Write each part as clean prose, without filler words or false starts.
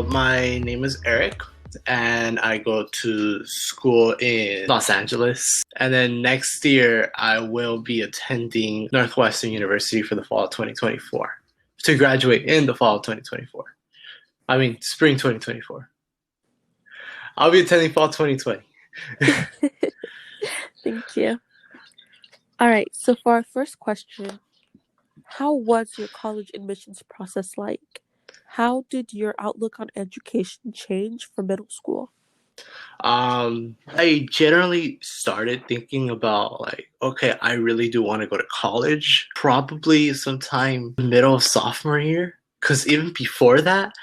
My name is Eric, and I go to school in Los Angeles. And then next year, I will be attending Northwestern University for the fall of 2024 to graduate in the fall of 2024. I mean, spring 2024. I'll be attending fall 2020. Thank you. All right, so for our first question, how was your college admissions process like? How did your outlook on education change from middle school? I generally started thinking about like, okay, I really do want to go to college, probably sometime middle of sophomore year. Because even before that,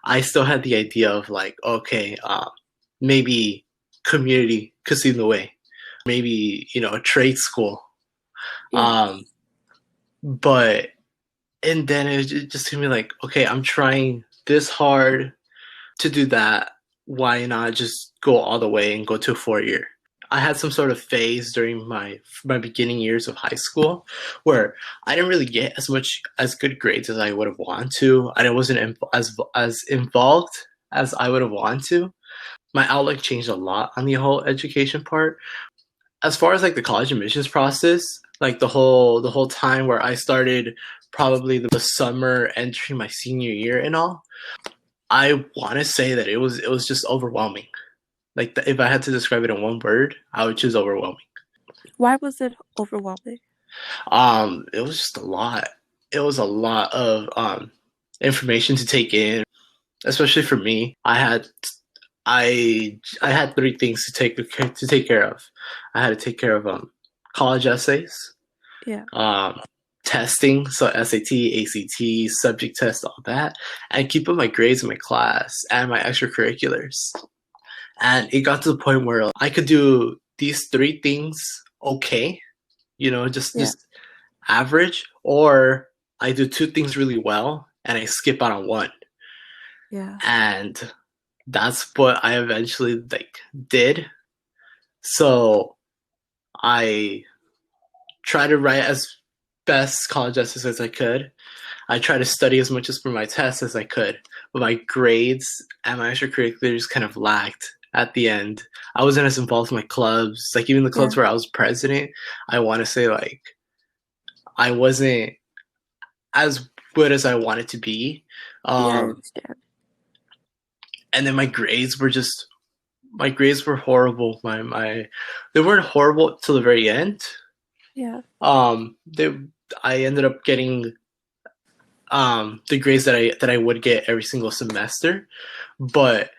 I still had the idea of like, okay, maybe community could seem the way, maybe a trade school. Yeah. But and then it just seemed like, okay, I'm trying this hard to do that. Why not just go all the way and go to a 4 year? I had some sort of phase during my beginning years of high school where I didn't really get as good grades as I would have wanted to. I wasn't as involved as I would have wanted to. My outlook changed a lot on the whole education part. As far as like the college admissions process, like the whole time where I started probably the summer entering my senior year and all, I want to say that it was just overwhelming. Like if I had to describe it in one word, I would choose overwhelming. Why was it overwhelming? It was just a lot. It was a lot of information to take in, especially for me. I had three things to take care of. I had to take care of college essays, Yeah. testing, so SAT, ACT, subject test, all that, and keep up my grades in my class and my extracurriculars. And it got to the point where I could do these three things okay, just average, or I do two things really well and I skip out on one. Yeah. And that's what I eventually did. So I tried to write as best college essays as I could. I tried to study as much as for my tests as I could, but my grades and my extracurriculars kind of lacked at the end. I wasn't as involved in my clubs, like even the clubs where I was president. I want to say like I wasn't as good as I wanted to be. I understand. And then my grades were horrible. They weren't horrible till the very end. Yeah. I ended up getting the grades that I would get every single semester, but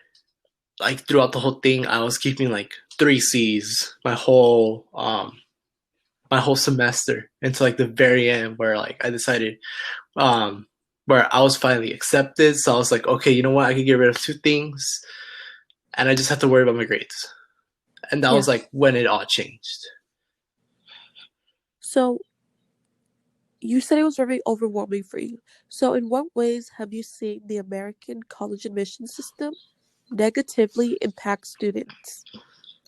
like throughout the whole thing, I was keeping like 3 C's my whole semester until like the very end, where like I decided where I was finally accepted. So I was like, okay, you know what? I could get rid of 2 things, and I just have to worry about my grades. And that was like when it all changed. So you said it was very overwhelming for you. So in what ways have you seen the American college admission system negatively impact students?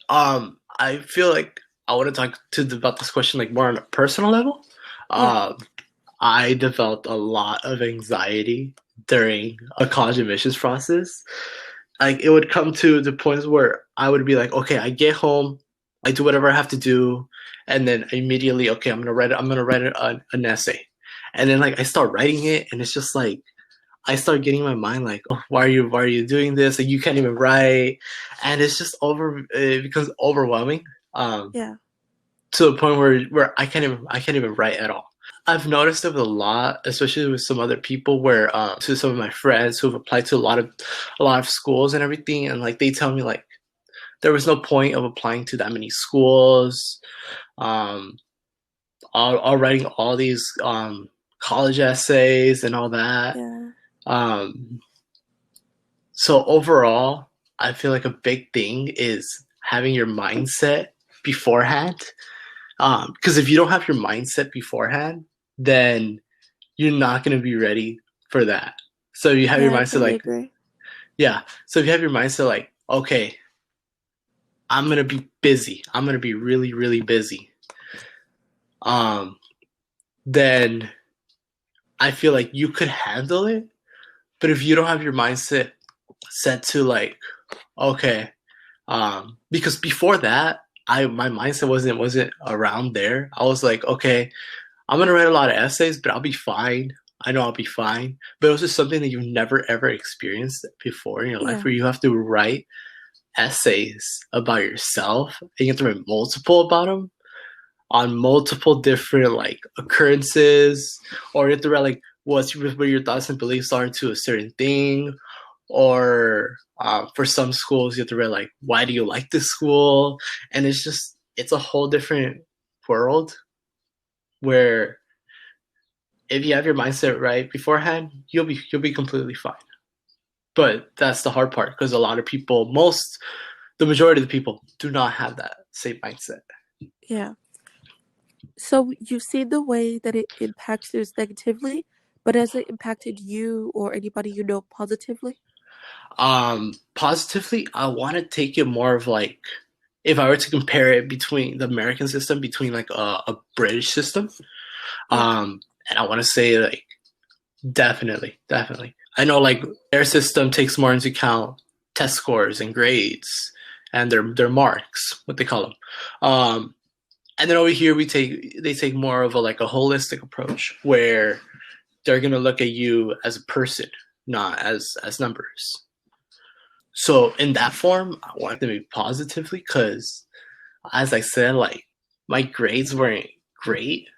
I feel like I want to talk about this question like more on a personal level. I developed a lot of anxiety during a college admissions process. Like it would come to the points where I would be like, okay, I get home, I do whatever I have to do, and then immediately, okay, I'm gonna write an essay, and then like I start writing it, and it's just like I start getting in my mind like, oh, why are you doing this? Like you can't even write, and it's just it becomes overwhelming. To the point where I can't even write at all. I've noticed it a lot, especially with some other people, where to some of my friends who've applied to a lot of schools and everything, and like they tell me like there was no point of applying to that many schools, all writing all these college essays and all that. So overall, I feel like a big thing is having your mindset beforehand. Because if you don't have your mindset beforehand, then you're not going to be ready for that. So you have your mindset like, so if you have your mindset like, okay, I'm going to be busy. I'm going to be really, really busy. Then I feel like you could handle it. But if you don't have your mindset set to like, okay, because before that, my mindset wasn't around there. I was like, okay, I'm gonna write a lot of essays, but I'll be fine. I know I'll be fine. But it was just something that you've never ever experienced before in your life, Yeah. where you have to write essays about yourself, and you have to write multiple about them on multiple different like occurrences, or you have to write like what your thoughts and beliefs are to a certain thing, or for some schools you have to write like why do you like this school, and it's a whole different world where if you have your mindset right beforehand, you'll be completely fine. But that's the hard part because a lot of people, the majority of the people, do not have that same mindset. Yeah. So you've seen the way that it impacts others negatively, but has it impacted you or anybody you know positively? Positively, I want to take it more of like if I were to compare it between the American system, between like a British system, Yeah. and I want to say like definitely, definitely. I know like their system takes more into account test scores and grades and their marks, what they call them. And then over here they take more of a like a holistic approach where they're gonna look at you as a person, not as numbers. So in that form, I want to be positively because, as I said, like my grades weren't great,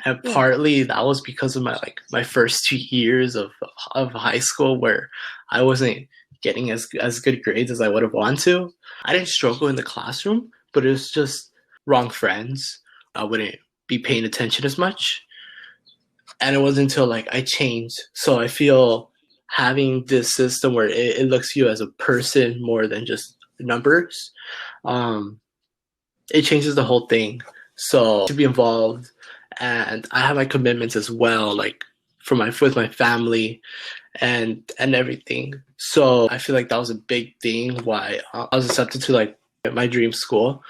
and Yeah. partly that was because of my first 2 years of high school where I wasn't getting as good grades as I would have wanted to. I didn't struggle in the classroom, but it was just wrong friends. I wouldn't be paying attention as much, and it wasn't until like I changed. So I feel having this system where it looks you as a person more than just numbers, um, it changes the whole thing. So to be involved, and I have my commitments as well, like for my with my family and everything. So I feel like that was a big thing why I was accepted to like my dream school.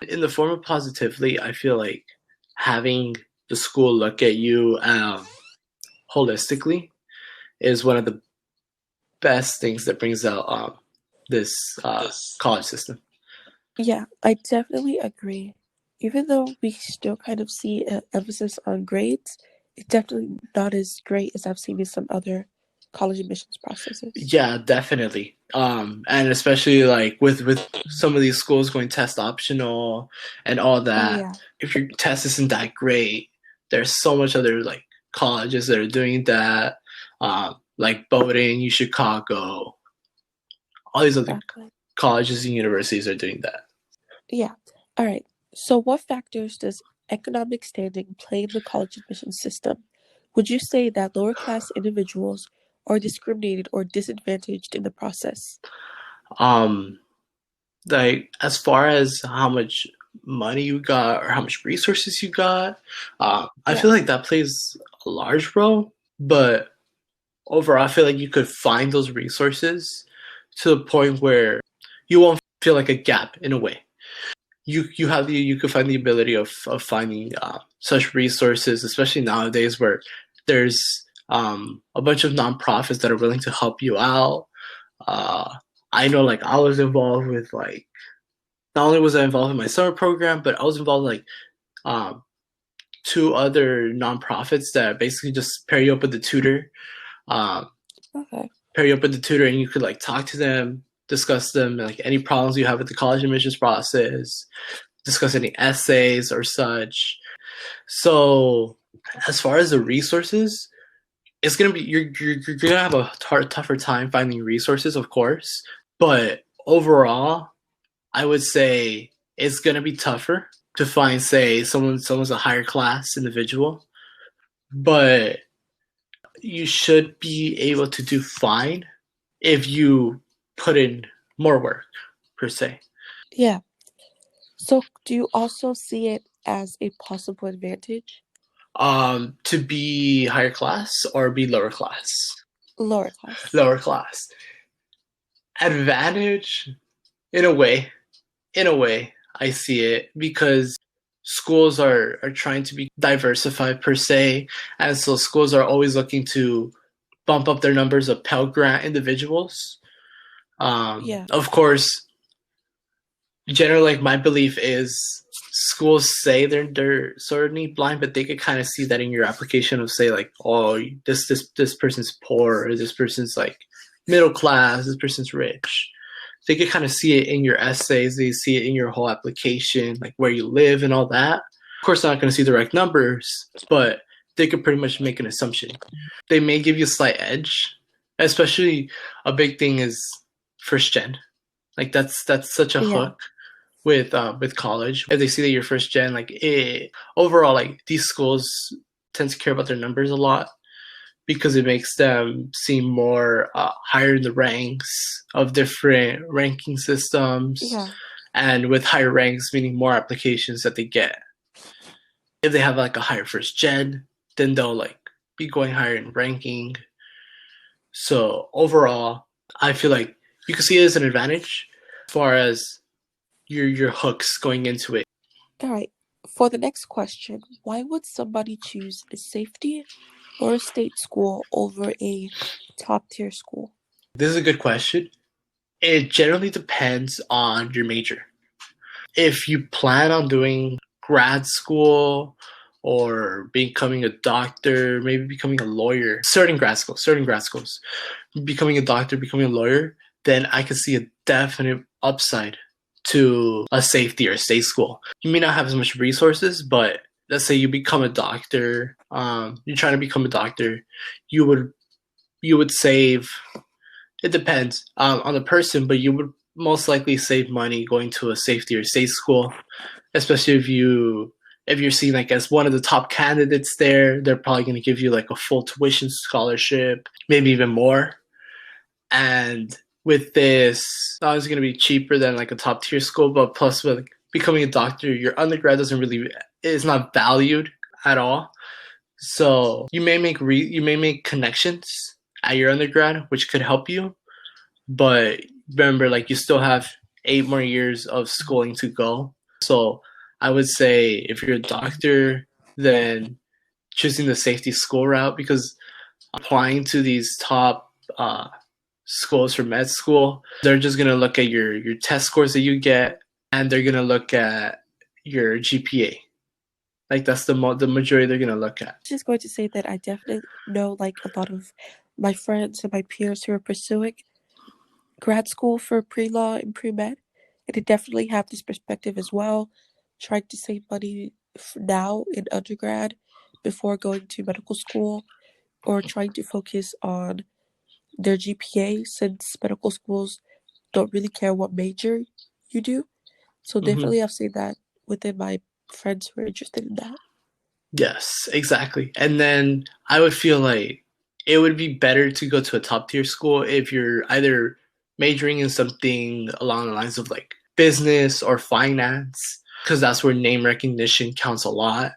In the form of positively, I feel like having the school look at you holistically is one of the best things that brings out this college system. Yeah, I definitely agree. Even though we still kind of see an emphasis on grades, it's definitely not as great as I've seen in some other college admissions processes. Yeah, definitely. And especially like with some of these schools going test optional and all Oh that. yeah, If your test isn't that great, there's so much other like colleges that are doing that. Like Bowdoin, U Chicago, all these other exactly. colleges and universities are doing that. Yeah. All right. So what factors does economic standing play in the college admission system? Would you say that lower class individuals are discriminated or disadvantaged in the process? Um, like as far as how much money you got or how much resources you got, I Yeah. feel like that plays a large role. But overall, I feel like you could find those resources to the point where you won't feel like a gap in a way. You could find the ability of finding such resources, especially nowadays where there's a bunch of nonprofits that are willing to help you out. Uh, I know, like I was involved with like not only was I involved in my summer program, but I was involved in, like um, two other nonprofits that basically just pair you up with the tutor. Um, Okay. Pair you up with the tutor, and you could like talk to them, discuss them, like any problems you have with the college admissions process, discuss any essays or such. So, as far as the resources, it's gonna be you're gonna have a tougher time finding resources, of course, but overall, I would say it's gonna be tougher to find, say, someone's a higher class individual, but you should be able to do fine if you put in more work, per se. Yeah. So do you also see it as a possible advantage? To be higher class or be lower class? Lower class. Lower class. Advantage, in a way. In a way, I see it because schools are trying to be diversified per se, and so schools are always looking to bump up their numbers of Pell Grant individuals. Yeah. Of course, generally, like my belief is schools say they're sort of blind, but they could kind of see that in your application of say like, oh, this person's poor, or this person's like middle class, this person's rich. They could kind of see it in your essays, they see it in your whole application, like where you live and all that. Of course, they're not going to see direct numbers, but they could pretty much make an assumption. They may give you a slight edge, especially a big thing is first gen. Like that's such a Yeah. hook with college. If they see that you're first gen, like overall, like these schools tend to care about their numbers a lot because it makes them seem more higher in the ranks of different ranking systems, Yeah. and with higher ranks meaning more applications that they get. If they have like a higher first gen, then they'll like be going higher in ranking. So overall, I feel like you can see it as an advantage as far as your hooks going into it. All right. For the next question, why would somebody choose a safety or a state school over a top tier school? This is a good question. It generally depends on your major. If you plan on doing grad school or becoming a doctor, maybe becoming a lawyer, certain grad schools, becoming a doctor, becoming a lawyer, then I can see a definite upside to a safety or state school. You may not have as much resources, but let's say you become a doctor, you're trying to become a doctor, you would save. It depends on the person, but you would most likely save money going to a safety or state school, especially if you're seen like as one of the top candidates there. They're probably going to give you like a full tuition scholarship, maybe even more. And with this, not only going to be cheaper than like a top tier school, but plus with becoming a doctor, your undergrad is not valued at all. So you may make connections at your undergrad, which could help you. But remember, like you still have 8 more years of schooling to go. So I would say if you're a doctor, then choosing the safety school route, because applying to these top schools for med school, they're just gonna look at your test scores that you get, and they're gonna look at your GPA. Like that's the majority they're gonna look at. Just going to say that I definitely know like a lot of my friends and my peers who are pursuing grad school for pre-law and pre-med, and they definitely have this perspective as well, trying to save money now in undergrad before going to medical school, or trying to focus on their GPA since medical schools don't really care what major you do. So Mm-hmm. definitely I've seen that within my friends who are interested in that. Yes, exactly. And then I would feel like it would be better to go to a top tier school if you're either majoring in something along the lines of like business or finance, because that's where name recognition counts a lot.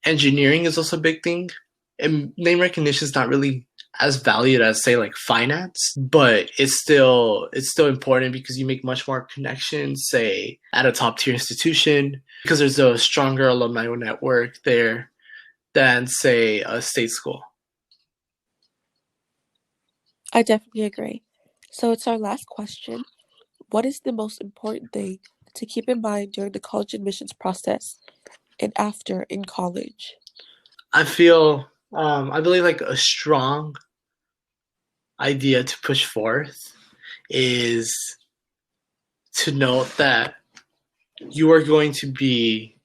Engineering is also a big thing. And name recognition is not really as valued as say like finance, but it's still important because you make much more connections, say at a top tier institution, because there's a stronger alumni network there than say a state school. I definitely agree. So it's our last question. What is the most important thing to keep in mind during the college admissions process and after in college? I believe like a strong idea to push forth is to note that you are going to be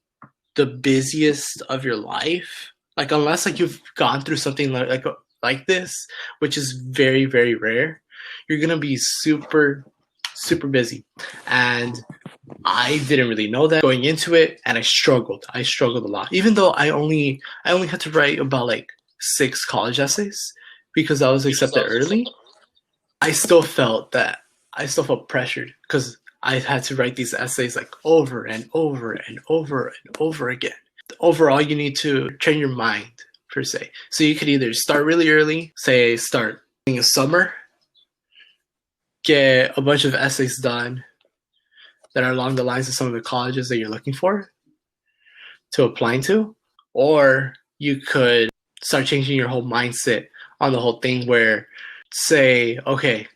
the busiest of your life. Like unless like you've gone through something like this, which is very, very rare, you're gonna be super, super busy. And I didn't really know that going into it, and I struggled. I struggled a lot. Even though I only had to write about like 6 college essays because I was accepted early, I still felt pressured because I had to write these essays like over and over and over and over again. Overall, you need to train your mind per se. So you could either start really early, say start in the summer, get a bunch of essays done that are along the lines of some of the colleges that you're looking for to applying to, or you could start changing your whole mindset on the whole thing where say, okay,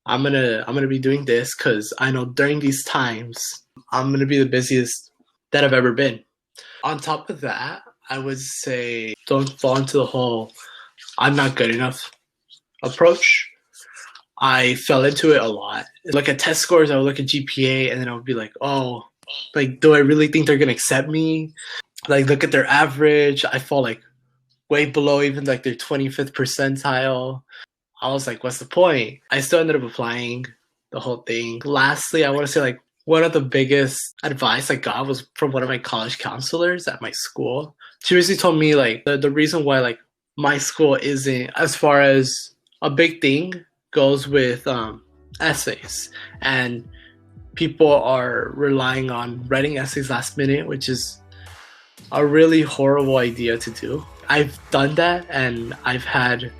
I'm gonna be doing this because I know during these times I'm gonna be the busiest that I've ever been. On top of that, I would say don't fall into the whole I'm not good enough approach. I fell into it a lot. Look at test scores, I would look at GPA, and then I would be like, oh, like, do I really think they're gonna accept me? Like, look at their average. I fall like way below even like their 25th percentile. I was like, what's the point? I still ended up applying the whole thing. Lastly, I want to say like one of the biggest advice I got was from one of my college counselors at my school. She basically told me like the reason why like my school isn't as far as a big thing goes with essays, and people are relying on writing essays last minute, which is a really horrible idea to do. I've done that and I've had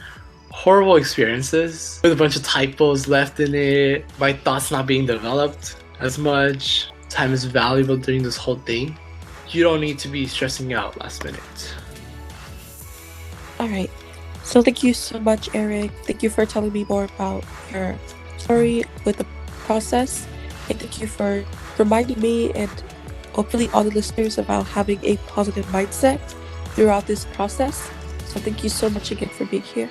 horrible experiences with a bunch of typos left in it, my thoughts not being developed as much. Time is valuable during this whole thing. You don't need to be stressing out last minute. All right. So thank you so much, Eric. Thank you for telling me more about your story with the process. And thank you for reminding me and hopefully all the listeners about having a positive mindset throughout this process. So thank you so much again for being here.